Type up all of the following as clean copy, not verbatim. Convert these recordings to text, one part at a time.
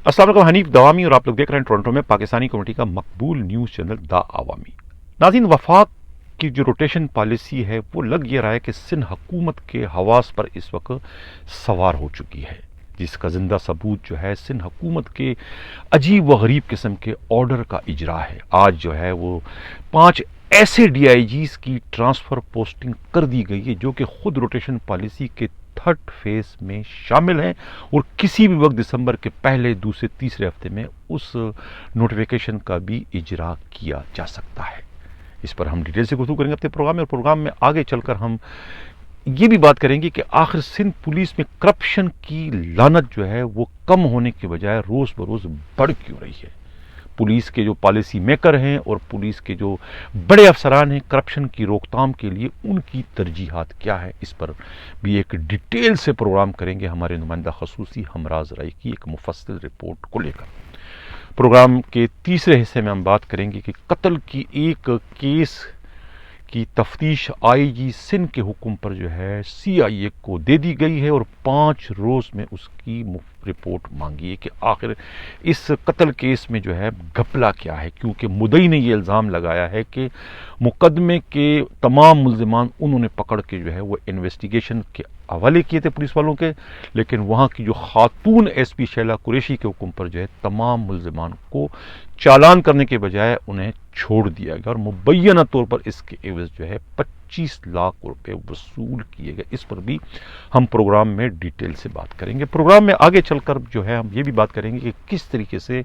السلام علیکم، حنیف دوامی اور آپ لوگ دیکھ رہے ہیں ٹورنٹو میں پاکستانی کمیونٹی کا مقبول نیوز چینل دا عوامی۔ ناظرین، وفاق کی جو روٹیشن پالیسی ہے وہ لگ یہ رہا ہے کہ سندھ حکومت کے حواس پر اس وقت سوار ہو چکی ہے، جس کا زندہ ثبوت جو ہے سندھ حکومت کے عجیب و غریب قسم کے آرڈر کا اجرا ہے۔ آج جو ہے وہ 5 ایسے ڈی آئی جیز کی ٹرانسفر پوسٹنگ کر دی گئی ہے جو کہ خود روٹیشن پالیسی کے 3rd فیز میں شامل ہیں، اور کسی بھی وقت دسمبر کے پہلے، دوسرے، تیسرے ہفتے میں اس نوٹیفیکیشن کا بھی اجرا کیا جا سکتا ہے۔ اس پر ہم ڈیٹیل سے گفتگو کریں گے اپنے پروگرام میں، اور پروگرام میں آگے چل کر ہم یہ بھی بات کریں گے کہ آخر سندھ پولیس میں کرپشن کی لعنت جو ہے وہ کم ہونے کے بجائے روز بروز بڑھ کیوں رہی ہے۔ پولیس کے جو پالیسی میکر ہیں اور پولیس کے جو بڑے افسران ہیں، کرپشن کی روک تھام کے لیے ان کی ترجیحات کیا ہے، اس پر بھی ایک ڈیٹیل سے پروگرام کریں گے ہمارے نمائندہ خصوصی ہمراز رائی کی ایک مفصل رپورٹ کو لے کر۔ پروگرام کے تیسرے حصے میں ہم بات کریں گے کہ قتل کی ایک کیس کی تفتیش آئی جی سندھ کے حکم پر جو ہے سی آئی اے کو دے دی گئی ہے، اور 5 روز میں اس کی رپورٹ مانگی ہے کہ آخر اس قتل کیس میں جو ہے گھپلا کیا ہے، کیونکہ مدعی نے یہ الزام لگایا ہے کہ مقدمے کے تمام ملزمان انہوں نے پکڑ کے جو ہے وہ انویسٹیگیشن کے حوالے کیے تھے پولیس والوں کے، لیکن وہاں کی جو خاتون ایس پی شیلا قریشی کے حکم پر جو ہے تمام ملزمان کو چالان کرنے کے بجائے انہیں چھوڑ دیا گیا، اور مبینہ طور پر اس کے عوض جو ہے 25 لاکھ روپے وصول کیے گئے۔ اس پر بھی ہم پروگرام میں ڈیٹیل سے بات کریں گے۔ پروگرام میں آگے چل کر جو ہے ہم یہ بھی بات کریں گے کہ کس طریقے سے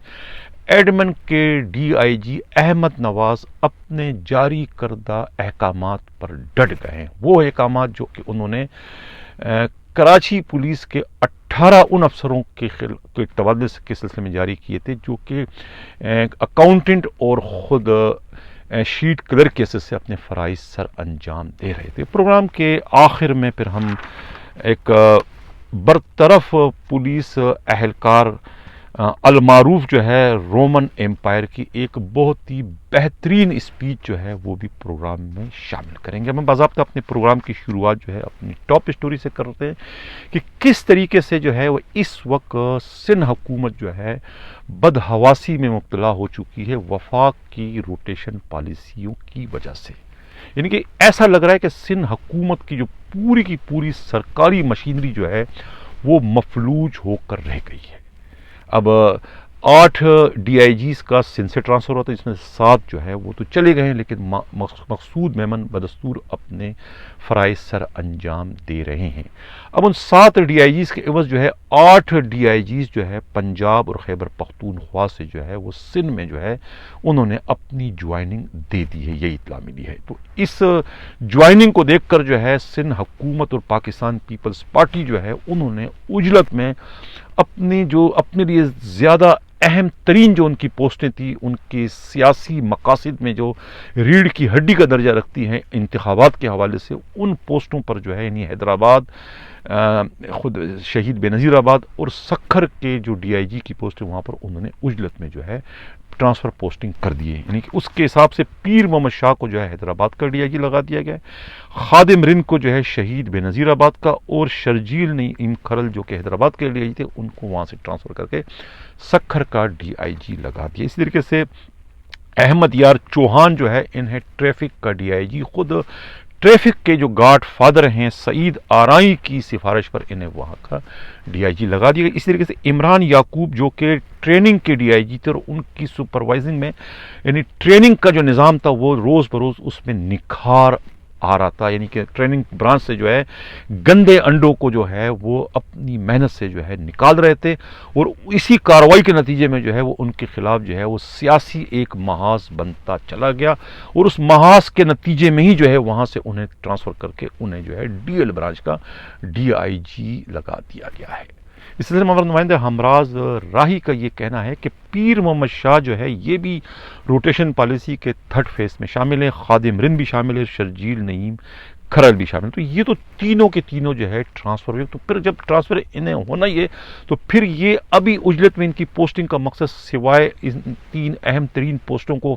ایڈمن کے ڈی آئی جی احمد نواز اپنے جاری کردہ احکامات پر ڈٹ گئے ہیں، وہ احکامات جو کہ انہوں نے کراچی پولیس کے 18 ان افسروں کے تبادلے کے سلسلے میں جاری کیے تھے جو کہ اکاؤنٹنٹ اور خود شیٹ کلرک کے حیثیت سے اپنے فرائض سر انجام دے رہے تھے۔ پروگرام کے آخر میں پھر ہم ایک برطرف پولیس اہلکار المعروف جو ہے رومن ایمپائر کی ایک بہت ہی بہترین اسپیچ جو ہے وہ بھی پروگرام میں شامل کریں گے۔ ہم باضابطہ اپنے پروگرام کی شروعات جو ہے اپنی ٹاپ اسٹوری سے کرتے ہیں کہ کس طریقے سے جو ہے وہ اس وقت سندھ حکومت جو ہے بدحواسی میں مبتلا ہو چکی ہے وفاق کی روٹیشن پالیسیوں کی وجہ سے۔ یعنی کہ ایسا لگ رہا ہے کہ سندھ حکومت کی جو پوری کی پوری سرکاری مشینری جو ہے وہ مفلوج ہو کر رہ گئی ہے۔ اب 8 ڈی آئی جیز کا سندھ سے ٹرانسفر ہوتا ہے، جس میں 7 جو ہے وہ تو چلے گئے ہیں، لیکن مقصود میمن بدستور اپنے فرائض سر انجام دے رہے ہیں۔ اب ان 7 ڈی آئی جیز کے عوض جو ہے 8 ڈی آئی جیز جو ہے پنجاب اور خیبر پختونخوا سے جو ہے وہ سندھ میں جو ہے انہوں نے اپنی جوائننگ دے دی ہے، یہی اطلاع ملی ہے۔ تو اس جوائننگ کو دیکھ کر جو ہے سندھ حکومت اور پاکستان پیپلز پارٹی جو ہے انہوں نے عجلت میں اپنے لیے زیادہ اہم ترین جو ان کی پوسٹیں تھیں، ان کے سیاسی مقاصد میں جو ریڑھ کی ہڈی کا درجہ رکھتی ہیں انتخابات کے حوالے سے، ان پوسٹوں پر جو ہے یعنی حیدرآباد، خود شہید بے نظیر آباد اور سکھر کے جو ڈی آئی جی کی پوسٹیں وہاں پر انہوں نے عجلت میں جو ہے ٹرانسفر پوسٹنگ کر دی ہے۔ یعنی کہ اس کے حساب سے پیر محمد شاہ کو جو ہے حیدرآباد کا ڈی آئی جی لگا دیا گیا ہے، خادم رند کو جو ہے شہید بے نظیر آباد کا، اور شرجیل نعیم کھرل جو کہ حیدرآباد کے ڈی آئی جی تھے ان کو وہاں سے ٹرانسفر کر کے سکھر کا ڈی آئی جی لگا دیا۔ اسی طریقے سے احمد یار چوہان جو ہے انہیں ٹریفک کا ڈی آئی جی، خود ٹریفک کے جو گاڈ فادر ہیں سعید آرائی کی سفارش پر انہیں وہاں کا ڈی آئی جی لگا دیا گیا۔ اسی طریقے سے عمران یعقوب جو کہ ٹریننگ کے ڈی آئی جی تھے، اور ان کی سپروائزنگ میں یعنی ٹریننگ کا جو نظام تھا وہ روز بروز اس میں نکھار آ رہا تھا، یعنی کہ ٹریننگ برانچ سے جو ہے گندے انڈوں کو جو ہے وہ اپنی محنت سے جو ہے نکال رہے تھے، اور اسی کارروائی کے نتیجے میں جو ہے وہ ان کے خلاف جو ہے وہ سیاسی ایک محاذ بنتا چلا گیا، اور اس محاذ کے نتیجے میں ہی جو ہے وہاں سے انہیں ٹرانسفر کر کے انہیں جو ہے ڈی ایل برانچ کا ڈی آئی جی لگا دیا گیا ہے۔ اس سلسلے میں ہمارے نمائندے ہمراز راہی کا یہ کہنا ہے کہ پیر محمد شاہ جو ہے یہ بھی روٹیشن پالیسی کے 3rd فیز میں شامل ہیں، خادم رند بھی شامل ہے، شرجیل نعیم کھرل بھی شامل ہے۔ تو یہ تو تینوں کے تینوں جو ہے ٹرانسفر ہوئے۔ تو پھر جب ٹرانسفر انہیں ہونا ہی ہے تو پھر یہ ابھی عجلت میں ان کی پوسٹنگ کا مقصد سوائے ان 3 اہم ترین پوسٹوں کو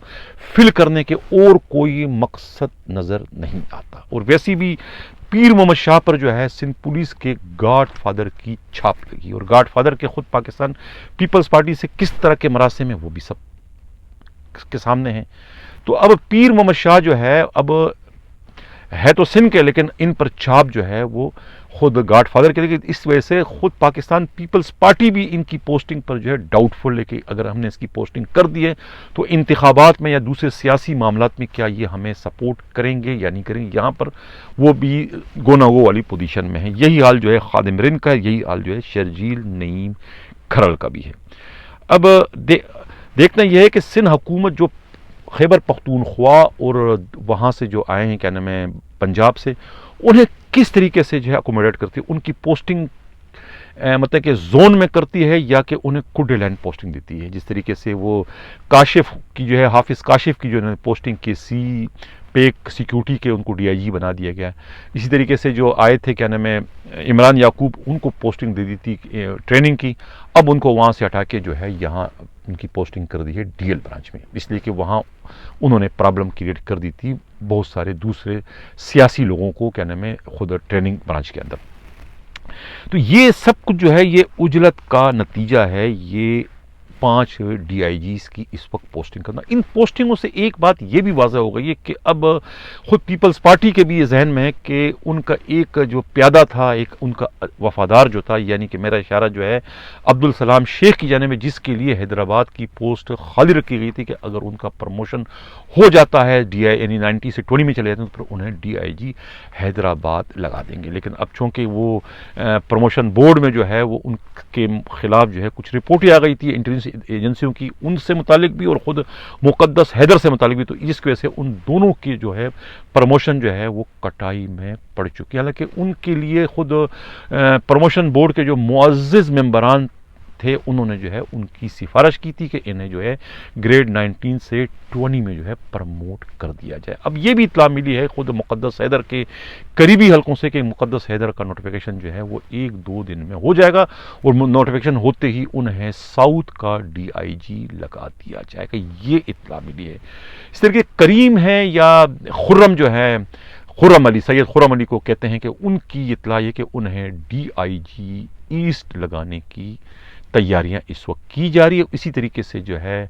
فل کرنے کے اور کوئی مقصد نظر نہیں آتا، اور ویسی بھی پیر محمد شاہ پر جو ہے سندھ پولیس کے گاڈ فادر کی چھاپ لگی، اور گاڈ فادر کے خود پاکستان پیپلز پارٹی سے کس طرح کے مراسم ہیں وہ بھی سب کے سامنے ہیں۔ تو اب پیر محمد شاہ جو ہے اب ہے تو سندھ کے، لیکن ان پر چھاپ جو ہے وہ خود گاڈ فادر کے، لیکن اس وجہ سے خود پاکستان پیپلز پارٹی بھی ان کی پوسٹنگ پر جو ہے ڈاؤٹ فل ہے کہ اگر ہم نے اس کی پوسٹنگ کر دی ہے تو انتخابات میں یا دوسرے سیاسی معاملات میں کیا یہ ہمیں سپورٹ کریں گے یا نہیں کریں گے۔ یہاں پر وہ بھی گونا گو والی پوزیشن میں ہے۔ یہی حال جو ہے خادم رند کا، یہی حال جو ہے شرجیل نعیم کھرڑ کا بھی ہے۔ اب دیکھنا یہ ہے کہ سندھ حکومت جو خیبر پختونخوا اور وہاں سے جو آئے ہیں کیا نام ہے پنجاب سے، انہیں کس طریقے سے جو ہے اکوموڈیٹ کرتی ہے، ان کی پوسٹنگ مطلب کہ زون میں کرتی ہے یا کہ انہیں کڈے لینڈ پوسٹنگ دیتی ہے۔ جس طریقے سے وہ کاشف کی جو ہے حافظ کاشف کی جو ہے پوسٹنگ کی سی پیک سیکیورٹی کے ان کو ڈی آئی جی بنا دیا گیا ہے۔ اسی طریقے سے جو آئے تھے کیا نام ہے عمران یعقوب، ان کو پوسٹنگ دے دی تھی ٹریننگ کی، اب ان کو وہاں سے ہٹا کے جو ہے یہاں ان کی پوسٹنگ کر دی ہے ڈی ایل برانچ میں، اس لیے کہ وہاں انہوں نے پرابلم کریٹ کر دی تھی بہت سارے دوسرے سیاسی لوگوں کو کیا نام ہے خود ٹریننگ برانچ کے اندر۔ تو یہ سب کچھ جو ہے یہ اجلت کا نتیجہ ہے، یہ 5 ڈی آئی جیز کی اس وقت پوسٹنگ کرنا۔ ان پوسٹنگوں سے ایک بات یہ بھی واضح ہو گئی ہے کہ اب خود پیپلز پارٹی کے بھی یہ ذہن میں ہے کہ ان کا ایک جو پیادہ تھا، ایک ان کا وفادار جو تھا، یعنی کہ میرا اشارہ جو ہے عبدالسلام شیخ کی جانب میں، جس کے لیے حیدرآباد کی پوسٹ خالی رکھی گئی تھی کہ اگر ان کا پروموشن ہو جاتا ہے ڈی آئی یعنی 90 سے 20 میں چلے جاتے ہیں تو پھر انہیں ڈی آئی جی حیدرآباد لگا دیں گے۔ لیکن اب چونکہ وہ پروموشن بورڈ میں جو ہے وہ ان کے خلاف جو ہے کچھ رپورٹیں آ گئی تھی انٹیلیجنس ایجنسیوں کی، ان سے متعلق بھی اور خود مقدس حیدر سے متعلق بھی، تو جس کی وجہ سے ان دونوں کی جو ہے پروموشن جو ہے وہ کٹائی میں پڑ چکی ہے۔ حالانکہ ان کے لیے خود پروموشن بورڈ کے جو معزز ممبران تھے انہوں نے جو ہے ان کی سفارش کی تھی کہ انہیں جو ہے گریڈ 19 سے 20 میں جو ہے پرموٹ کر دیا جائے۔ اب یہ بھی اطلاع ملی ہے خود مقدس حیدر کے قریبی حلقوں سے کہ مقدس حیدر کا نوٹیفیکیشن جو ہے وہ 1-2 دن میں ہو جائے گا، اور نوٹیفیکیشن ہوتے ہی انہیں ساؤتھ کا ڈی آئی جی لگا دیا جائے گا، یہ اطلاع ملی ہے۔ اس طرح کے کریم ہے یا خرم جو ہے، خرم علی، سید خرم علی کو کہتے ہیں کہ ان کی اطلاع یہ کہ انہیں ڈی آئی جی ایسٹ لگانے کی تیاریاں اس وقت کی جا رہی ہے۔ اسی طریقے سے جو ہے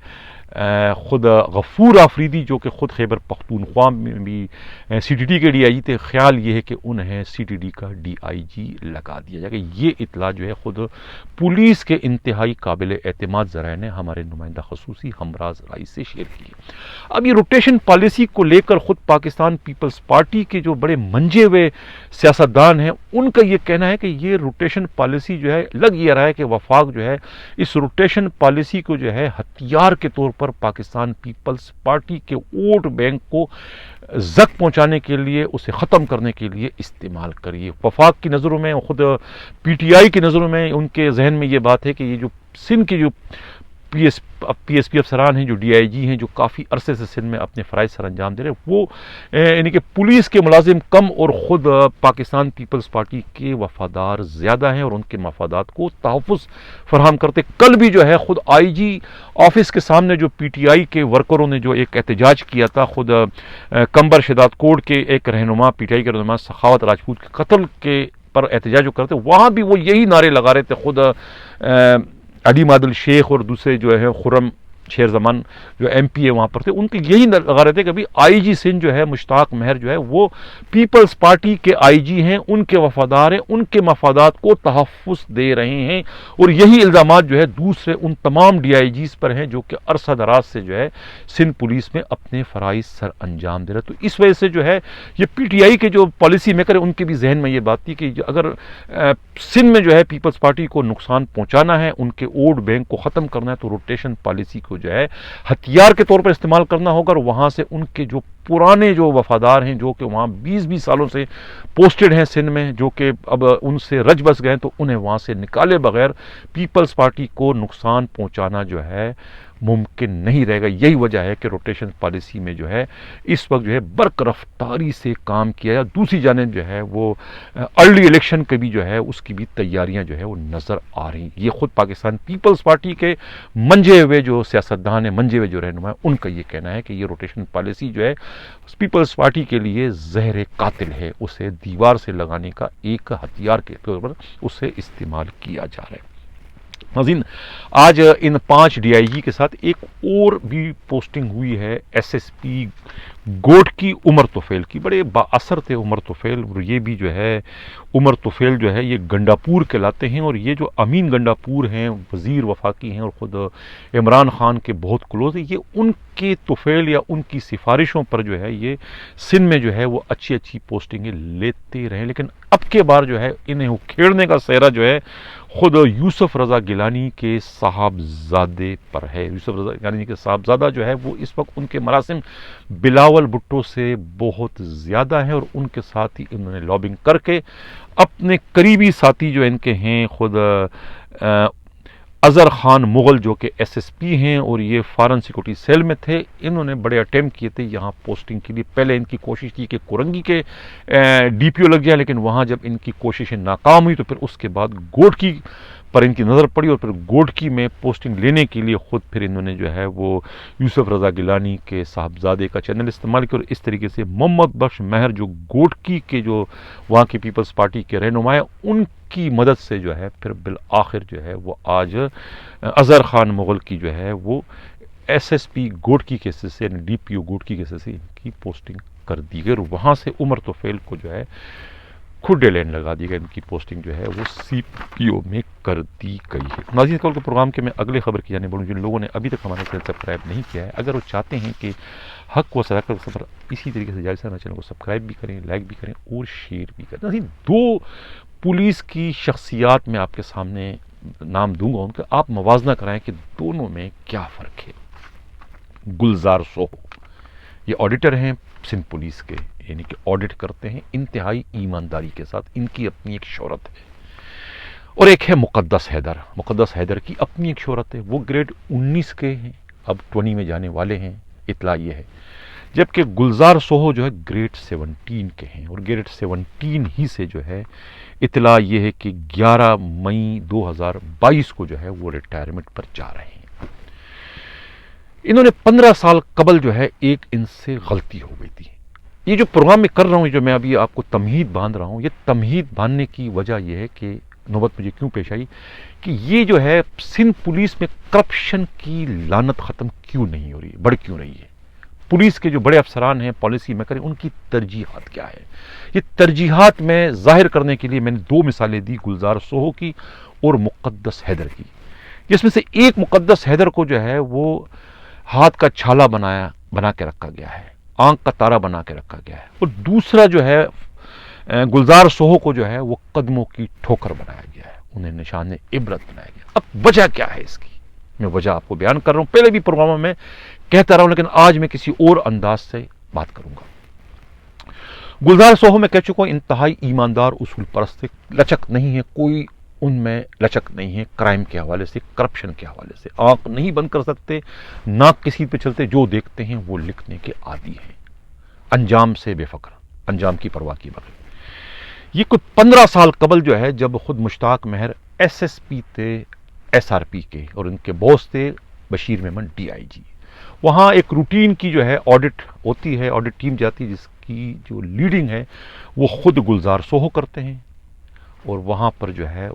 خود غفور آفریدی جو کہ خود خیبر پختونخوا میں بھی سی ٹی ڈی کے ڈی آئی جی تھے، خیال یہ ہے کہ انہیں سی ٹی ڈی کا ڈی آئی جی لگا دیا جائے گا۔ یہ اطلاع جو ہے خود پولیس کے انتہائی قابل اعتماد ذرائع نے ہمارے نمائندہ خصوصی ہمراز رائی سے شیئر کی ہے۔ اب یہ روٹیشن پالیسی کو لے کر خود پاکستان پیپلز پارٹی کے جو بڑے منجے ہوئے سیاستدان ہیں ان کا یہ کہنا ہے کہ یہ روٹیشن پالیسی جو ہے لگ یہ رہا ہے کہ وفاق جو ہے اس روٹیشن پالیسی کو جو ہے ہتھیار کے طور پر پاکستان پیپلز پارٹی کے ووٹ بینک کو زک پہنچانے کے لیے، اسے ختم کرنے کے لیے استعمال کریے۔ وفاق کی نظروں میں، خود پی ٹی آئی کی نظروں میں، ان کے ذہن میں یہ بات ہے کہ یہ جو سندھ کی جو پی ایس پی افسران ہیں، جو ڈی آئی جی ہیں، جو کافی عرصے سے سندھ میں اپنے فرائض سر انجام دے رہے ہیں، وہ یعنی کہ پولیس کے ملازم کم اور خود پاکستان پیپلز پارٹی کے وفادار زیادہ ہیں اور ان کے مفادات کو تحفظ فراہم کرتے۔ کل بھی جو ہے خود آئی جی آفس کے سامنے جو پی ٹی آئی کے ورکروں نے جو ایک احتجاج کیا تھا، خود کمبر شداد کوٹ کے ایک رہنما، پی ٹی آئی کے رہنما سخاوت راجپوت کے قتل کے پر احتجاج جو کرتے، وہاں بھی وہ یہی نعرے لگا رہے تھے۔ خود علی مادل شیخ اور دوسرے جو ہے خرم شیر زمان جو ایم پی ہے وہاں پر تھے، ان کے یہی لگا رہے تھے کہ ابھی آئی جی سندھ جو ہے مشتاق مہر جو ہے وہ پیپلز پارٹی کے آئی جی ہیں، ان کے وفادار ہیں، ان کے مفادات کو تحفظ دے رہے ہیں، اور یہی الزامات جو ہے دوسرے ان تمام ڈی آئی جیز پر ہیں جو کہ عرصہ دراز سے جو ہے سندھ پولیس میں اپنے فرائض سر انجام دے رہے۔ تو اس وجہ سے جو ہے یہ پی ٹی آئی کے جو پالیسی میکر ہیں ان کے بھی ذہن میں یہ بات تھی کہ اگر سندھ میں جو ہے پیپلز پارٹی کو نقصان پہنچانا ہے، ان کے ووٹ بینک کو ختم کرنا ہے، تو روٹیشن پالیسی کو جو ہے ہتھیار کے طور پر استعمال کرنا ہوگا، اور وہاں سے ان کے جو پرانے جو وفادار ہیں، جو کہ وہاں 20 سالوں سے پوسٹڈ ہیں سندھ میں، جو کہ اب ان سے رج بس گئے، تو انہیں وہاں سے نکالے بغیر پیپلز پارٹی کو نقصان پہنچانا جو ہے ممکن نہیں رہے گا۔ یہی وجہ ہے کہ روٹیشن پالیسی میں جو ہے اس وقت جو ہے برق رفتاری سے کام کیا ہے۔ دوسری جانب جو ہے وہ ارلی الیکشن کے بھی جو ہے اس کی بھی تیاریاں جو ہے وہ نظر آ رہی ہیں۔ یہ خود پاکستان پیپلز پارٹی کے منجے ہوئے جو سیاستدان ہیں، منجے ہوئے جو رہنما ہیں، ان کا یہ کہنا ہے کہ یہ روٹیشن پالیسی جو ہے پیپلز پارٹی کے لیے زہر قاتل ہے، اسے دیوار سے لگانے کا ایک ہتھیار کے طور پر اسے استعمال کیا جا رہا ہے۔ ناظرین، آج ان 5 ڈی آئی جی کے ساتھ ایک اور بھی پوسٹنگ ہوئی ہے ایس ایس پی گوٹ کی عمر توفیل کی۔ بڑے با اثر تھے عمر توفیل، اور یہ بھی جو ہے عمر توفیل جو ہے یہ گنڈاپور کہلاتے ہیں، اور یہ جو امین گنڈاپور ہیں وزیر وفاقی ہیں اور خود عمران خان کے بہت کلوز ہیں، یہ ان کے توفیل یا ان کی سفارشوں پر جو ہے یہ سندھ میں جو ہے وہ اچھی اچھی پوسٹنگیں لیتے رہے، لیکن اب کے بار جو ہے انہیں کھیڑنے کا سہرا جو ہے خود یوسف رضا گیلانی کے صاحبزادے پر ہے۔ یوسف رضا گیلانی کے صاحبزادہ جو ہے وہ اس وقت ان کے مراسم بلاول بھٹو سے بہت زیادہ ہیں، اور ان کے ساتھ ہی انہوں نے لابنگ کر کے اپنے قریبی ساتھی جو ان کے ہیں خود اظہر خان مغل جو کہ ایس ایس پی ہیں اور یہ فارن سیکورٹی سیل میں تھے، انہوں نے بڑے اٹیمپٹ کیے تھے یہاں پوسٹنگ کے لیے۔ پہلے ان کی کوشش تھی کہ کورنگی کے ڈی پی او لگ جائے، لیکن وہاں جب ان کی کوششیں ناکام ہوئی تو پھر اس کے بعد گوٹکی پر ان کی نظر پڑی، اور پھر گوٹکی میں پوسٹنگ لینے کے لیے خود پھر انہوں نے جو ہے وہ یوسف رضا گیلانی کے صاحبزادے کا چینل استعمال کیا، اور اس طریقے سے محمد بخش مہر جو گوٹکی کے جو وہاں کی پیپلز پارٹی کے رہنما ہیں، ان کی مدد سے جو ہے پھر بالآخر جو ہے وہ آج اظہر خان مغل کی جو ہے وہ ایس ایس پی گوٹکی کے حصے سے، یعنی ڈی پی او گوٹکی کے حصے سے ان کی پوسٹنگ کر دی گئی، اور وہاں سے عمر توفیل کو جو ہے کھڈے لین لگا دی گئی، ان کی پوسٹنگ جو ہے وہ سی پی او میں کر دی گئی ہے۔ ناظرین، کل کے پروگرام کے میں اگلے خبر کی جانب بڑھوں، جن لوگوں نے ابھی تک ہمارے چینل سبسکرائب نہیں کیا ہے، اگر وہ چاہتے ہیں کہ حق و صداقت کا سفر اسی طریقے سے جاری رہنا، چینل کو سبسکرائب بھی کریں، لائک بھی کریں اور شیئر بھی کریں۔ ناظرین، 2 پولیس کی شخصیات میں آپ کے سامنے نام دوں گا، ان کا آپ موازنہ کرائیں کہ دونوں میں کیا فرق ہے۔ گلزار سوہو، یہ آڈیٹر ہیں سندھ پولیس کے، یعنی کہ آڈٹ کرتے ہیں انتہائی ایمانداری کے ساتھ، ان کی اپنی ایک شہرت ہے۔ اور ایک ہے مقدس حیدر، مقدس حیدر کی اپنی ایک شہرت ہے، وہ گریڈ 19 کے ہیں، اب 20 میں جانے والے ہیں، اطلاع یہ ہے۔ جبکہ گلزار سوہو جو ہے گریڈ 17 کے ہیں، اور گریڈ 17 ہی سے جو ہے اطلاع یہ ہے کہ 11 مئی 2022 کو جو ہے وہ ریٹائرمنٹ پر جا رہے ہیں۔ انہوں نے 15 سال قبل جو ہے ایک ان سے غلطی ہو گئی تھی۔ یہ جو پروگرام میں کر رہا ہوں، جو میں ابھی آپ کو تمہید باندھ رہا ہوں، یہ تمہید باندھنے کی وجہ یہ ہے کہ نوبت مجھے کیوں پیش آئی کہ یہ جو ہے سندھ پولیس میں کرپشن کی لعنت ختم کیوں نہیں ہو رہی، بڑھ کیوں رہی ہے۔ پولیس کے جو بڑے افسران ہیں، پالیسی میکر ہیں، ان کی ترجیحات کیا ہے۔ یہ ترجیحات میں ظاہر کرنے کے لیے میں نے 2 مثالیں دی، گلزار سوہو کی اور مقدس حیدر کی، جس میں سے ایک مقدس حیدر کو جو ہے وہ ہاتھ کا چھالا بنا کے رکھا گیا ہے، آنکھ کا تارا بنا کے رکھا گیا ہے، اور دوسرا جو ہے گلزار سوہو کو جو ہے وہ قدموں کی ٹھوکر بنایا گیا ہے، انہیں نشان عبرت بنایا گیا۔ اب وجہ کیا ہے اس کی، میں وجہ آپ کو بیان کر رہا ہوں، پہلے بھی پروگراموں میں کہتا رہا ہوں، لیکن آج میں کسی اور انداز سے بات کروں گا۔ گلزار سوہو میں کہہ چکا ہوں، انتہائی ایماندار، اصول پرست، لچک نہیں ہے، کوئی ان میں لچک نہیں ہے، کرائم کے حوالے سے، کرپشن کے حوالے سے آنکھ نہیں بند کر سکتے، ناک کسی پہ چلتے، جو دیکھتے ہیں وہ لکھنے کے عادی ہیں، انجام سے بے فکر، انجام کی پرواہ کی بغیر۔ یہ کچھ 15 سال قبل جو ہے جب خود مشتاق مہر ایس ایس پی تھے ایس آر پی کے، اور ان کے باس تھے بشیر میمن ڈی آئی جی، وہاں ایک روٹین کی جو ہے آڈٹ ہوتی ہے، آڈٹ ٹیم جاتی ہے، جس کی جو لیڈنگ ہے وہ خود گلزار سوہو کرتے ہیں، اور وہاں پر جو ہے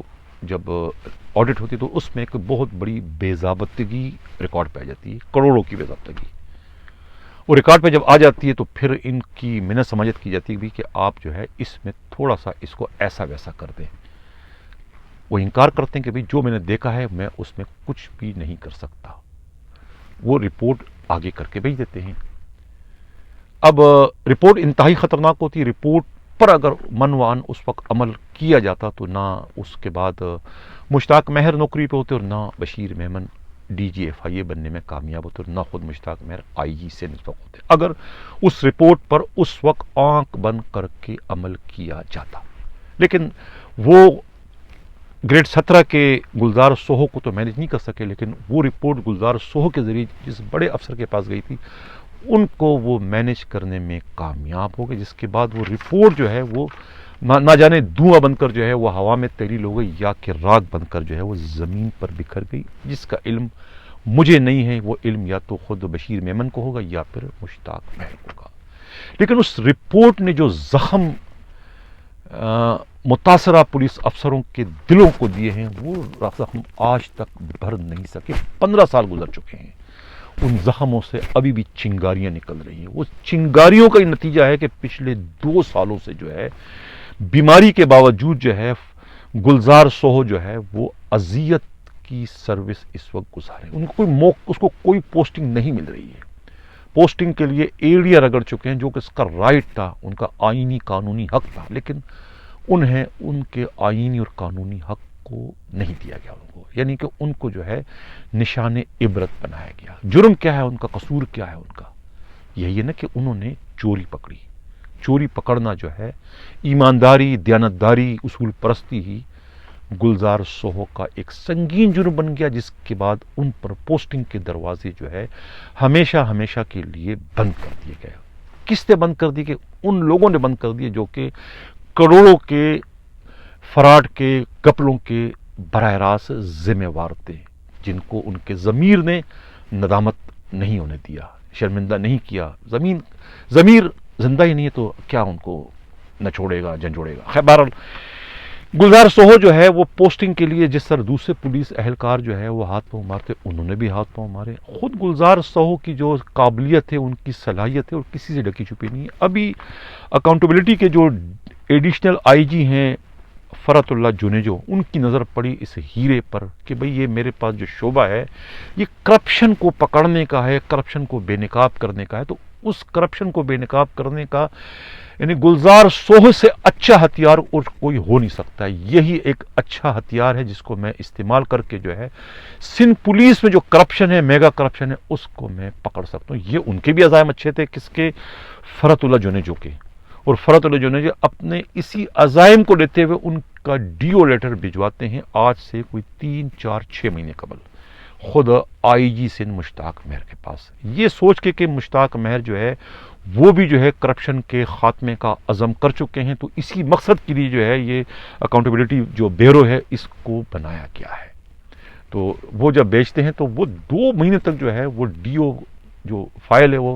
جب آڈٹ ہوتی تو اس میں ایک بہت بڑی بے ضابطگی ریکارڈ پہ آ جاتی ہے، کروڑوں کی بے ضابطگی، وہ ریکارڈ پہ جب آ جاتی ہے تو پھر ان کی منت سماجت کی جاتی ہے کہ آپ جو ہے اس میں تھوڑا سا اس کو ایسا ویسا کر دیں۔ وہ انکار کرتے ہیں کہ جو میں نے دیکھا ہے میں اس میں کچھ بھی نہیں کر سکتا، وہ رپورٹ آگے کر کے بھیج دیتے ہیں۔ اب رپورٹ انتہائی خطرناک ہوتی ہے، رپورٹ پر اگر منوان اس وقت عمل کیا جاتا تو نہ اس کے بعد مشتاق مہر نوکری پہ ہوتے، اور نہ Bashir Memon D G F I A بننے میں کامیاب ہوتے، اور نہ خود مشتاق مہر آئی جی سے نسبت ہوتے، اگر اس رپورٹ پر اس وقت آنکھ بند کر کے عمل کیا جاتا۔ لیکن وہ گریڈ 17 کے گلزار سوہو کو تو مینیج نہیں کر سکے، لیکن وہ رپورٹ گلزار سوہو کے ذریعے جس بڑے افسر کے پاس گئی تھی ان کو وہ مینیج کرنے میں کامیاب ہو گئے، جس کے بعد وہ رپورٹ جو ہے وہ نہ جانے دھواں بن کر جو ہے وہ ہوا میں تحلیل ہو گئی، یا کہ راگ بن کر جو ہے وہ زمین پر بکھر گئی، جس کا علم مجھے نہیں ہے، وہ علم یا تو خود بشیر میمن کو ہوگا یا پھر مشتاق مہر کو ہوگا۔ لیکن اس رپورٹ نے جو زخم متاثرہ پولیس افسروں کے دلوں کو دیے ہیں وہ زخم آج تک بھر نہیں سکے. 15 سال گزر چکے ہیں، ان زخموں سے ابھی بھی چنگاریاں نکل رہی ہیں. وہ چنگاریوں کا یہ نتیجہ ہے کہ پچھلے 2 سالوں سے جو ہے بیماری کے باوجود جو ہے گلزار سوہو جو ہے وہ اذیت کی سروس اس وقت گزارے. ان کو اس کو کوئی پوسٹنگ نہیں مل رہی ہے. پوسٹنگ کے لیے ایڑیاں رگڑ چکے ہیں، جو کہ اس کا رائٹ تھا، ان کا آئینی قانونی حق تھا، لیکن انہیں ان کے آئینی اور قانونی حق کو نہیں دیا گیا ان کو. یعنی کہ ان کو جو ہے نشان عبرت بنایا گیا. جرم کیا ہے ان کا، قصور کیا ہے ان کا؟ یہی ہے نا کہ انہوں نے چوری پکڑی. چوری پکڑنا جو ہے ایمانداری، دیانتداری، اصول پرستی ہی گلزار سوہو کا ایک سنگین جرم بن گیا، جس کے بعد ان پر پوسٹنگ کے دروازے جو ہے ہمیشہ کے لیے بند کر دیے گئے. کس نے بند کر دی؟ کہ ان لوگوں نے بند کر دیے جو کہ کروڑوں کے فراڈ کے گپلوں کے براہ راست ذمہ وار تھے، جن کو ان کے ضمیر نے ندامت نہیں ہونے دیا، شرمندہ نہیں کیا. ضمیر زندہ ہی نہیں ہے تو کیا ان کو نہ چھوڑے گا، جھنجھوڑے گا. خیر بہرحال گلزار سوہو جو ہے وہ پوسٹنگ کے لیے جس طرح دوسرے پولیس اہلکار جو ہے وہ ہاتھ پاؤں مارتے، انہوں نے بھی ہاتھ پاؤں مارے. خود گلزار سوہو کی جو قابلیت ہے، ان کی صلاحیت ہے، اور کسی سے ڈکی چھپی نہیں ہے. ابھی اکاؤنٹیبلٹی کے جو ایڈیشنل آئی جی ہیں فرات اللہ جونیجو، ان کی نظر پڑی اس ہیرے پر کہ بھئی یہ میرے پاس جو شعبہ ہے یہ کرپشن کو پکڑنے کا ہے، کرپشن کو بے نقاب کرنے کا ہے. تو اس کرپشن کو بے نقاب کرنے کا یعنی گلزار سوہو سے اچھا ہتھیار اور کوئی ہو نہیں سکتا. یہی ایک اچھا ہتھیار ہے جس کو میں استعمال کر کے جو ہے سندھ پولیس میں جو کرپشن ہے، میگا کرپشن ہے، اس کو میں پکڑ سکتا ہوں. یہ ان کے بھی عزائم اچھے تھے، کس کے؟ فرات اللہ جونیجو کے. اور فرات اللہ جونیجو اپنے اسی عزائم کو لیتے ہوئے ان کا ڈیو لیٹر بھجواتے ہیں آج سے کوئی 3، 4، 6 مہینے قبل خود آئی جی سندھ مشتاق مہر کے پاس، یہ سوچ کے کہ مشتاق مہر جو ہے وہ بھی جو ہے کرپشن کے خاتمے کا عزم کر چکے ہیں. تو اسی مقصد کے لیے جو ہے یہ اکاؤنٹیبلٹی جو بیورو ہے اس کو بنایا گیا ہے. تو وہ جب بیچتے ہیں تو وہ 2 مہینے تک جو ہے وہ ڈیو جو فائل ہے وہ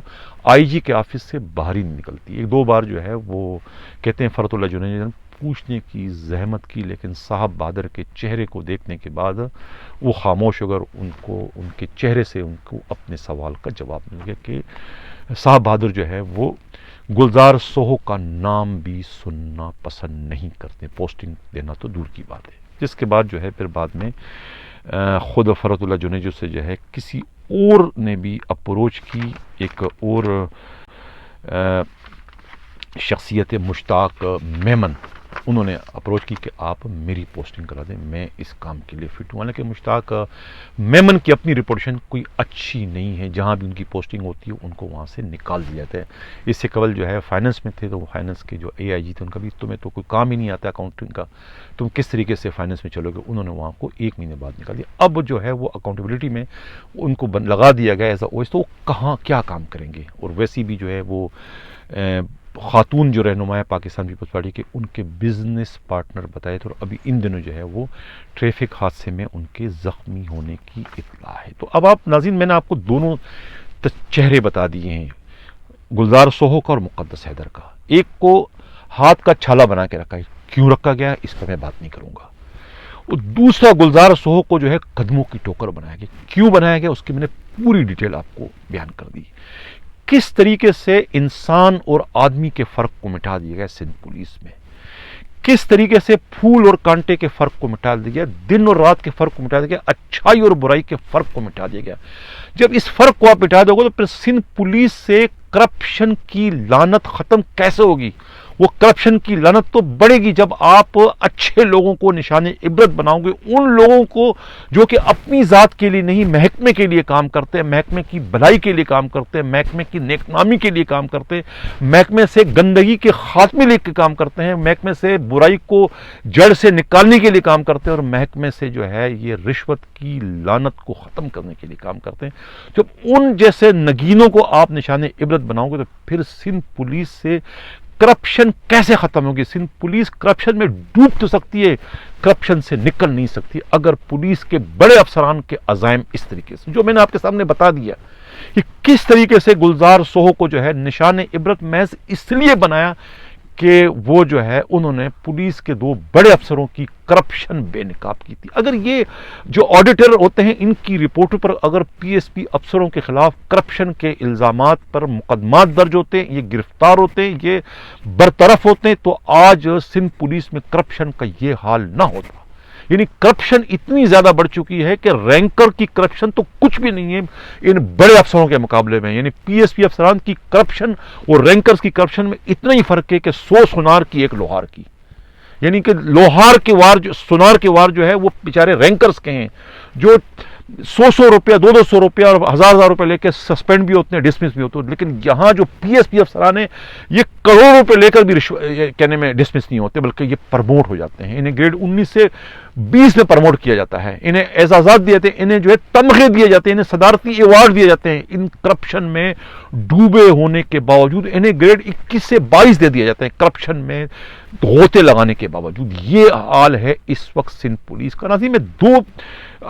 آئی جی کے آفس سے باہر ہی نہیں نکلتی. 1-2 بار جو ہے وہ کہتے ہیں فرات اللہ جونیجو نے پوچھنے کی زحمت کی، لیکن صاحب بہادر کے چہرے کو دیکھنے کے بعد وہ خاموش ہو گئے. ان کو ان کے چہرے سے ان کو اپنے سوال کا جواب مل گیا کہ صاحب بہادر جو ہے وہ گلزار سوہو کا نام بھی سننا پسند نہیں کرتے، پوسٹنگ دینا تو دور کی بات ہے. جس کے بعد جو ہے پھر بعد میں خود فرات اللہ جونیجو سے جو ہے کسی اور نے بھی اپروچ کی، ایک اور شخصیت مشتاق میمن، انہوں نے اپروچ کی کہ آپ میری پوسٹنگ کرا دیں، میں اس کام کے لیے فٹ ہوں. حالانکہ مشتاق میمن کی اپنی رپوٹیشن کوئی اچھی نہیں ہے، جہاں بھی ان کی پوسٹنگ ہوتی ہے ان کو وہاں سے نکال دیا جاتا ہے. اس سے قبل جو ہے فائننس میں تھے، تو فائننس کے جو اے آئی جی تھے ان کا بھی تمہیں تو کوئی کام ہی نہیں آتا اکاؤنٹنگ کا، تم کس طریقے سے فائننس میں چلو گے. انہوں نے وہاں کو 1 مہینے بعد نکال دیا. اب جو ہے وہ اکاؤنٹیبلٹی میں ان کو لگا دیا گیا ایز اے اویس، تو وہ کہاں کیا کام کریں گے. اور ویسی بھی جو ہے وہ خاتون جو رہنما پاکستان پیپلز پارٹی کے، ان کے بزنس پارٹنر بتائے تھے، اور ابھی ان دنوں جو ہے وہ ٹریفک حادثے میں ان کے زخمی ہونے کی اطلاع ہے. تو اب آپ ناظرین، میں نے آپ کو دونوں چہرے بتا دیے ہیں، گلزار سوہو کا اور مقدس حیدر کا. ایک کو ہاتھ کا چھالا بنا کے رکھا ہے، کیوں رکھا گیا اس پر میں بات نہیں کروں گا. اور دوسرا گلزار سوہو کو جو ہے قدموں کی ٹوکر بنایا گیا. کیوں بنایا گیا اس کی میں نے پوری ڈیٹیل آپ کو بیان کر دی. کس طریقے سے انسان اور آدمی کے فرق کو مٹا دیا گیا سندھ پولیس میں، کس طریقے سے پھول اور کانٹے کے فرق کو مٹا دیا گیا، دن اور رات کے فرق کو مٹا دیا گیا، اچھائی اور برائی کے فرق کو مٹا دیا گیا. جب اس فرق کو آپ مٹا دو گے تو پھر سندھ پولیس سے کرپشن کی لعنت ختم کیسے ہوگی؟ وہ کرپشن کی لعنت تو بڑھے گی جب آپ اچھے لوگوں کو نشان عبرت بناؤ گے، ان لوگوں کو جو کہ اپنی ذات کے لیے نہیں، محکمے کے لیے کام کرتے ہیں، محکمے کی بھلائی کے لیے کام کرتے ہیں، محکمے کی نیک نامی کے لیے کام کرتے ہیں، محکمے سے گندگی کے خاتمے لے کے کام کرتے ہیں، محکمے سے برائی کو جڑ سے نکالنے کے لیے کام کرتے ہیں، اور محکمے سے جو ہے یہ رشوت کی لعنت کو ختم کرنے کے لیے کام کرتے ہیں. جب ان جیسے نگینوں کو آپ نشان عبرت بناؤ گے تو پھر سندھ پولیس سے کرپشن کیسے ختم ہوگی؟ سندھ پولیس کرپشن میں ڈوب تو سکتی ہے، کرپشن سے نکل نہیں سکتی اگر پولیس کے بڑے افسران کے عزائم اس طریقے سے جو میں نے آپ کے سامنے بتا دیا کہ کس طریقے سے گلزار سوہو کو جو ہے نشان عبرت محض اس لیے بنایا کہ وہ جو ہے انہوں نے پولیس کے 2 بڑے افسروں کی کرپشن بے نقاب کی تھی. اگر یہ جو آڈیٹر ہوتے ہیں ان کی رپورٹوں پر اگر پی ایس پی افسروں کے خلاف کرپشن کے الزامات پر مقدمات درج ہوتے ہیں, یہ گرفتار ہوتے ہیں, یہ برطرف ہوتے ہیں, تو آج سندھ پولیس میں کرپشن کا یہ حال نہ ہوتا. یعنی کرپشن اتنی زیادہ بڑھ چکی ہے کہ رینکر کی کرپشن تو کچھ بھی نہیں ہے ان بڑے افسروں کے مقابلے میں. یعنی پی ایس پی افسران کی کرپشن اور رینکرز کی کرپشن میں اتنا ہی فرق ہے کہ 100 سونار کی ایک لوہار کی. یعنی کہ لوہار کے وار جو سونار کے وار جو ہے وہ بیچارے رینکرز کے ہیں جو 100 روپیہ 200 روپیہ اور 1000 روپے لے کے سسپینڈ بھی ہوتے ہیں, ڈسمس بھی ہوتے ہیں. لیکن یہاں جو پی ایس پی افسران ہیں یہ کروڑوں روپے لے کر بھی کہنے میں ڈسمس نہیں ہوتے بلکہ یہ پرموٹ ہو جاتے ہیں. انہیں گریڈ 19 سے 20 میں پرموٹ کیا جاتا ہے, انہیں اعزازات دیے جاتے ہیں, انہیں جو ہے تمغے دیے جاتے ہیں, انہیں صدارتی ایوارڈ دیے جاتے ہیں. ان کرپشن میں ڈوبے ہونے کے باوجود انہیں گریڈ 21 سے 22 دے دیے جاتے ہیں کرپشن میں غوطے لگانے کے باوجود. یہ حال ہے اس وقت سندھ پولیس کا. ناظرین, میں 2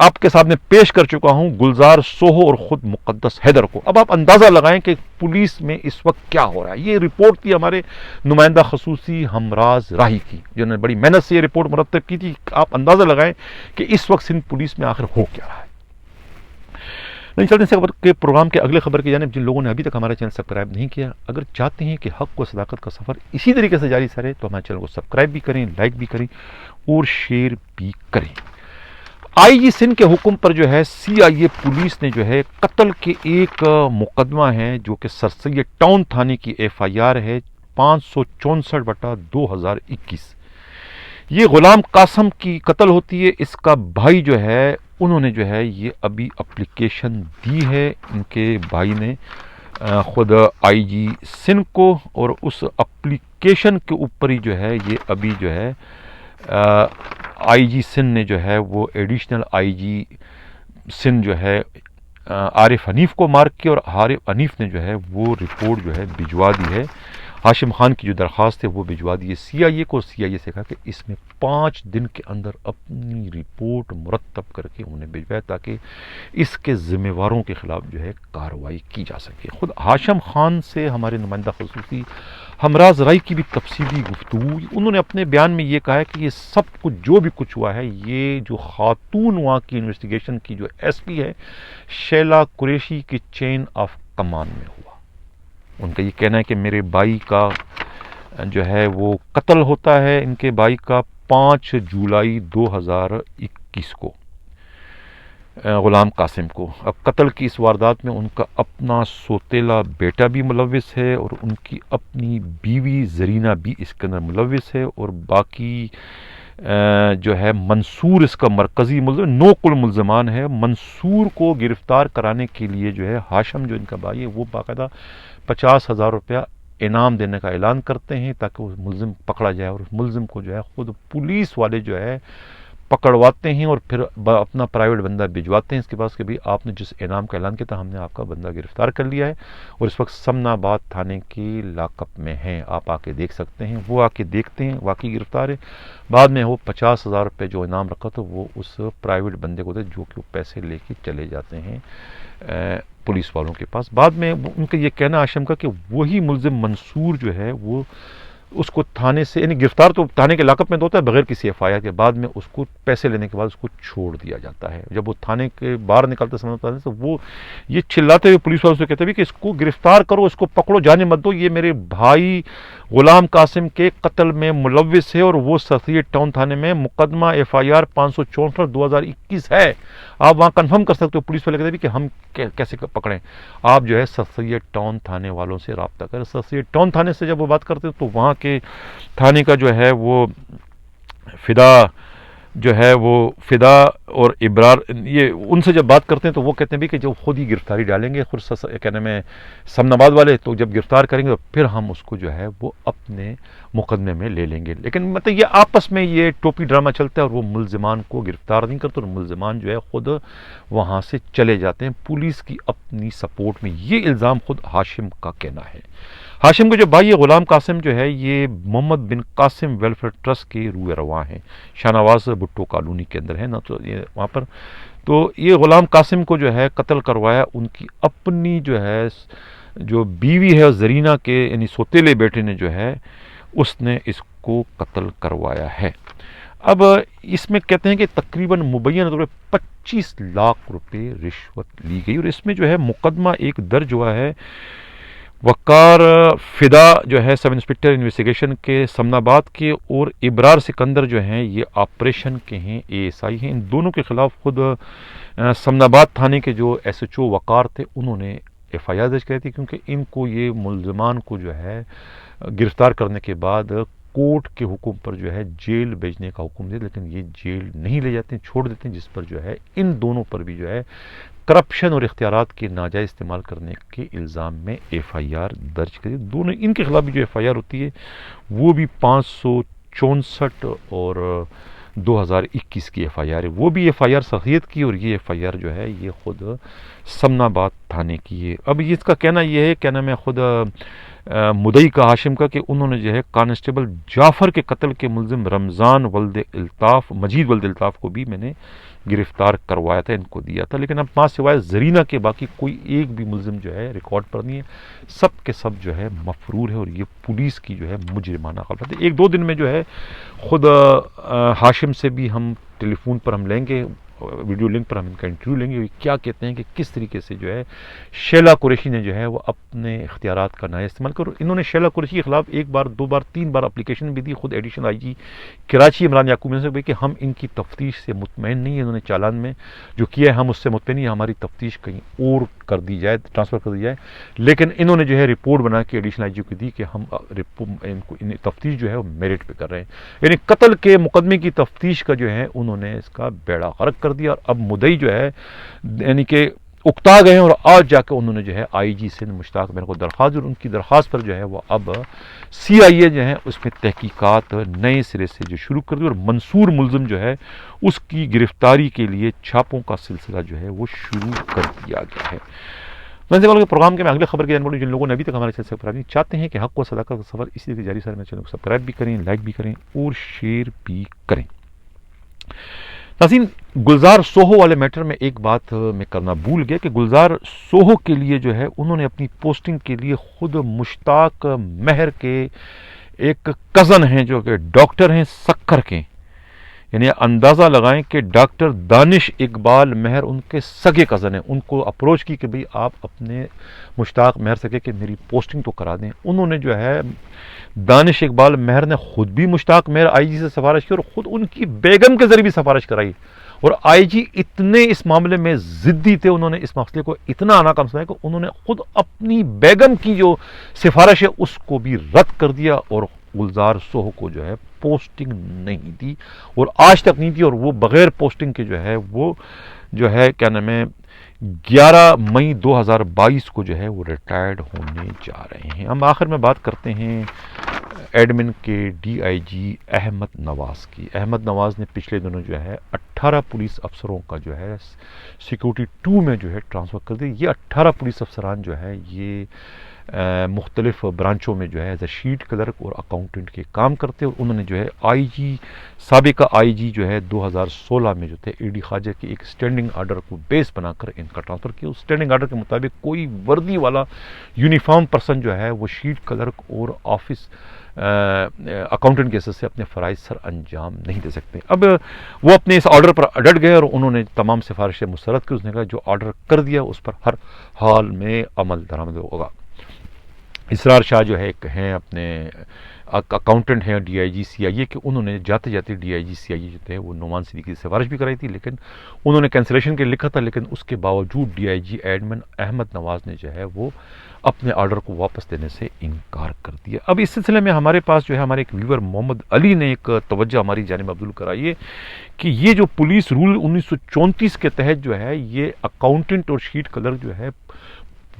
آپ کے سامنے پیش کر چکا ہوں, گلزار سوہو اور خود مقدس حیدر کو. اب آپ اندازہ لگائیں کہ پولیس میں اس وقت کیا ہو رہا ہے. یہ رپورٹ تھی ہمارے نمائندہ خصوصی ہمراز راہی کی, جنہوں نے بڑی محنت سے یہ رپورٹ مرتب کی تھی. آپ اندازہ لگائیں کہ اس وقت سندھ پولیس میں آخر ہو کیا رہا ہے. نہیں چلتے سے خبر کے پروگرام کے اگلے خبر کی جانب. جن لوگوں نے ابھی تک ہمارا چینل سبسکرائب نہیں کیا, اگر چاہتے ہیں کہ حق و صداقت کا سفر اسی طریقے سے جاری رہے تو ہمارے چینل کو سبسکرائب بھی کریں, لائک بھی کریں اور شیئر بھی کریں. آئی جی سندھ کے حکم پر جو ہے سی آئی اے پولیس نے جو ہے قتل کے ایک مقدمہ ہے جو کہ سر سید ٹاؤن تھانے کی ایف آئی آر ہے 564/2021. یہ غلام قاسم کی قتل ہوتی ہے. اس کا بھائی جو ہے انہوں نے جو ہے یہ ابھی اپلیکیشن دی ہے ان کے بھائی نے خود آئی جی سندھ کو, اور اس اپلیکیشن کے اوپر ہی جو ہے یہ ابھی جو ہے آئی جی سندھ نے جو ہے وہ ایڈیشنل آئی جی سندھ جو ہے عارف حنیف کو مارک کیا, اور عارف حنیف نے جو ہے وہ رپورٹ جو ہے بھجوا دی ہے. ہاشم خان کی جو درخواست ہے وہ بھجوا دی ہے سی آئی اے کو. سی آئی اے سے کہا کہ اس میں 5 دن کے اندر اپنی رپورٹ مرتب کر کے انہیں بھجوائے تاکہ اس کے ذمہ واروں کے خلاف جو ہے کارروائی کی جا سکے. خود ہاشم خان سے ہمارے نمائندہ خصوصی ہمراز رائی کی بھی تفصیلی گفتگو. انہوں نے اپنے بیان میں یہ کہا ہے کہ یہ سب کچھ جو بھی کچھ ہوا ہے یہ جو خاتون وہاں کی انویسٹیگیشن کی جو ایس پی ہے شیلا قریشی کی چین آف کمان میں ہوا. ان کا یہ کہنا ہے کہ میرے بھائی کا جو ہے وہ قتل ہوتا ہے, ان کے بھائی کا 5 جولائی 2021 کو, غلام قاسم کو. اب قتل کی اس واردات میں ان کا اپنا سوتیلا بیٹا بھی ملوث ہے اور ان کی اپنی بیوی زرینہ بھی اس کے اندر ملوث ہے, اور باقی جو ہے منصور اس کا مرکزی ملزم. 9 کل ملزمان ہے. منصور کو گرفتار کرانے کے لیے جو ہے ہاشم جو ان کا بھائی ہے وہ باقاعدہ 50,000 روپیہ انعام دینے کا اعلان کرتے ہیں تاکہ وہ ملزم پکڑا جائے, اور اس ملزم کو جو ہے خود پولیس والے جو ہے پکڑواتے ہیں اور پھر اپنا پرائیویٹ بندہ بھجواتے ہیں اس کے پاس کہ بھئی آپ نے جس انعام کا اعلان کیا تھا ہم نے آپ کا بندہ گرفتار کر لیا ہے اور اس وقت سمنا آباد تھانے کی لاک اپ میں ہیں, آپ آ کے دیکھ سکتے ہیں. وہ آ کے دیکھتے ہیں واقعی گرفتار ہے. بعد میں وہ 50,000 روپے جو انعام رکھا تو وہ اس پرائیویٹ بندے کو دے جو کہ وہ پیسے لے کے چلے جاتے ہیں پولیس والوں کے پاس. بعد میں ان کا یہ کہنا آشم کا کہ وہی ملزم منصور جو ہے وہ اس کو تھانے سے, یعنی گرفتار تو تھانے کے لاک اپ میں تو ہوتا ہے بغیر کسی ایف آئی آر کے, بعد میں اس کو پیسے لینے کے بعد اس کو چھوڑ دیا جاتا ہے. جب وہ تھانے کے باہر نکلتا سمجھتا ہے تو وہ یہ چلاتے ہوئے پولیس والوں سے کہتے ہیں کہ اس کو گرفتار کرو, اس کو پکڑو, جانے مت دو, یہ میرے بھائی غلام قاسم کے قتل میں ملوث ہے اور وہ سید ٹاؤن تھانے میں مقدمہ ایف آئی آر 564/2021 ہے. آپ وہاں کنفرم کر سکتے ہو. پولیس والے کہتے ہیں کہ ہم کیسے پکڑیں, آپ جو ہے سید ٹاؤن تھانے والوں سے رابطہ کریں. سید ٹاؤن تھانے سے جب وہ بات کرتے ہیں تو وہاں کے تھانے کا جو ہے وہ فدا اور ابرار, یہ ان سے جب بات کرتے ہیں تو وہ کہتے ہیں بھی کہ جو خود ہی گرفتاری ڈالیں گے خود کہنے میں سمن آباد والے, تو جب گرفتار کریں گے تو پھر ہم اس کو جو ہے وہ اپنے مقدمے میں لے لیں گے. لیکن مطلب یہ آپس میں یہ ٹوپی ڈرامہ چلتا ہے اور وہ ملزمان کو گرفتار نہیں کرتے اور ملزمان جو ہے خود وہاں سے چلے جاتے ہیں پولیس کی اپنی سپورٹ میں. یہ الزام خود ہاشم کا کہنا ہے. ہاشم کا جو بھائی ہے غلام قاسم جو ہے یہ محمد بن قاسم ویلفیئر ٹرسٹ کے روح رواں ہیں، شاہ نواز بھٹو کالونی کے اندر ہے نا، تو یہ وہاں پر تو یہ غلام قاسم کو جو ہے قتل کروایا ان کی اپنی جو ہے جو بیوی ہے زرینہ کے یعنی سوتیلے بیٹے نے جو ہے اس نے اس کو قتل کروایا ہے۔ اب اس میں کہتے ہیں کہ تقریباً مبینہ طور پہ 25 لاکھ روپے رشوت لی گئی، اور اس میں جو ہے مقدمہ ایک درج ہوا ہے وقار فدا جو ہے سب انسپکٹر انویسٹیگیشن کے سمن آباد کے، اور ابرار سکندر جو ہیں یہ آپریشن کے ہیں اے ایس آئی ہیں۔ ان دونوں کے خلاف خود سمن آباد تھانے کے جو ایس ایچ او وقار تھے انہوں نے ایف آئی آر درج کری تھی، کیونکہ ان کو یہ ملزمان کو جو ہے گرفتار کرنے کے بعد کورٹ کے حکم پر جو ہے جیل بھیجنے کا حکم دیا، لیکن یہ جیل نہیں لے جاتے ہیں، چھوڑ دیتے ہیں، جس پر جو ہے ان دونوں پر بھی جو ہے کرپشن اور اختیارات کے ناجائز استعمال کرنے کے الزام میں ایف آئی آر درج کری۔ دونوں ان کے خلاف بھی جو ایف آئی آر ہوتی ہے وہ بھی 564 اور 2021 کی ایف آئی آر ہے، وہ بھی ایف آئی آر سخیت کی، اور یہ ایف آئی آر جو ہے یہ خود سمن آباد تھانے کی ہے۔ اب اس کا کہنا یہ ہے، کیا نام ہے، خود مدعی کا ہاشم کا، کہ انہوں نے جو ہے کانسٹیبل جعفر کے قتل کے ملزم رمضان ولد الطاف مجید ولد الطاف کو بھی میں نے گرفتار کروایا تھا، ان کو دیا تھا، لیکن اب ماں سوائے زرینہ کے باقی کوئی ایک بھی ملزم جو ہے ریکارڈ پر نہیں ہے، سب کے سب جو ہے مفرور ہے، اور یہ پولیس کی جو ہے مجرمانہ غلط ہے۔ ایک دو دن میں جو ہے خود ہاشم سے بھی ہم ٹیلی فون پر ہم لیں گے، ویڈیو لنک پر ہم ان کا انٹرویو لیں گے، کیا کہتے ہیں کہ کس طریقے سے جو ہے شیلا قریشی نے جو ہے وہ اپنے اختیارات کا ناجائز استعمال کر، انہوں نے شیلا قریشی کے خلاف ایک بار دو بار تین بار اپلیکیشن بھی دی، خود ایڈیشنل آئی جی کراچی عمران یعقوب نے کہ ہم ان کی تفتیش سے مطمئن نہیں ہیں، انہوں نے چالان میں جو کیا ہے ہم اس سے مطمئن نہیں، ہماری تفتیش کہیں اور کر دی جائے، ٹرانسفر کر دی جائے، لیکن انہوں نے جو ہے رپورٹ بنا کے ایڈیشنل آئی جی کو دی کہ ہم تفتیش جو ہے وہ میرٹ پہ کر رہے ہیں، یعنی قتل کے مقدمے کی تفتیش کا جو ہے انہوں نے اس کا بیڑا غرق کر دیا، اور اب مدعی جو ہے یعنی کہ اکتا گئے ہیں، اور آج جا کے انہوں نے جو ہے آئی جی سندھ مشتاق احمد کو درخواست دی، اور ان کی درخواست پر جو ہے وہ اب سی آئی اے جو ہے اس میں تحقیقات نئے سرے سے جو شروع کر دی، اور منصور ملزم جو ہے اس کی گرفتاری کے لیے چھاپوں کا سلسلہ جو ہے وہ شروع کر دیا گیا ہے۔ کے پروگرام کے میں اگلے خبر کی جانکاری، جن لوگوں نے ابھی تک ہمارے چینل سے سبسکرائب نہیں چاہتے ہیں کہ حق و صداقت کا سفر اسی طریقے جاری سارے میرے چینل کو سبسکرائب بھی کریں، لائک بھی کریں اور شیئر بھی کریں۔ ناظرین، گلزار سوہو والے میٹر میں ایک بات میں کرنا بھول گیا کہ گلزار سوہو کے لیے جو ہے انہوں نے اپنی پوسٹنگ کے لیے خود مشتاق مہر کے ایک کزن ہیں جو کہ ڈاکٹر ہیں سکر کے، یعنی اندازہ لگائیں کہ ڈاکٹر دانش اقبال مہر ان کے سگے کزن ہیں، ان کو اپروچ کی کہ بھئی آپ اپنے مشتاق مہر سے کہ میری پوسٹنگ تو کرا دیں۔ انہوں نے جو ہے دانش اقبال مہر نے خود بھی مشتاق مہر آئی جی سے سفارش کی، اور خود ان کی بیگم کے ذریعے بھی سفارش کرائی، اور آئی جی اتنے اس معاملے میں ضدی تھے، انہوں نے اس مسئلے کو اتنا ناکام سمجھا کہ انہوں نے خود اپنی بیگم کی جو سفارش ہے اس کو بھی رد کر دیا، اور گلزار سوہو کو جو ہے پوسٹنگ نہیں دی، اور آج تک نہیں دی، اور وہ بغیر پوسٹنگ کے جو ہے وہ جو ہے کیا نام ہے 11 مئی 2022 کو جو ہے وہ ریٹائرڈ ہونے جا رہے ہیں۔ ہم آخر میں بات کرتے ہیں ایڈمن کے ڈی آئی جی احمد نواز کی۔ احمد نواز نے پچھلے دنوں جو ہے 18 پولیس افسروں کا جو ہے سیکورٹی 2 میں جو ہے ٹرانسفر کر دی۔ یہ 18 پولیس افسران جو ہے یہ مختلف برانچوں میں جو ہے ایز اے شیٹ کلرک اور اکاؤنٹنٹ کے کام کرتے، اور انہوں نے جو ہے آئی جی سابقہ آئی جی جو ہے 2016 میں جو تھے اے ڈی خواجہ کے ایک سٹینڈنگ آرڈر کو بیس بنا کر ان کا ٹرانسفر کیا۔ اس سٹینڈنگ آرڈر کے مطابق کوئی وردی والا یونیفارم پرسن جو ہے وہ شیٹ کلرک اور آفس اکاؤنٹنٹ کے حصے سے اپنے فرائض سر انجام نہیں دے سکتے۔ اب وہ اپنے اس آرڈر پر اڈٹ گئے، اور انہوں نے تمام سفارشیں مسترد کی۔ اس نے کہا جو آرڈر کر دیا اس پر ہر حال میں عمل درآمد ہوگا۔ اسرار شاہ جو ہے ایک ہیں اپنے اکاؤنٹنٹ ہیں ڈی آئی جی سی آئی اے کے، انہوں نے جاتے جاتے ڈی آئی جی سی آئی اے جو تھے وہ نعمان صدیقی کی سفارش بھی کرائی تھی، لیکن انہوں نے کینسلیشن کے لکھا تھا، لیکن اس کے باوجود D I G admin Ahmad Nawaz نے جو ہے وہ اپنے آرڈر کو واپس دینے سے انکار کر دیا۔ اب اس سلسلے میں ہمارے پاس جو ہے ہمارے ایک ویور محمد علی نے ایک توجہ ہماری جانب مبذول کرائی ہے کہ یہ جو پولیس رول 1934 کے تحت جو ہے یہ اکاؤنٹنٹ اور شیٹ کلر جو ہے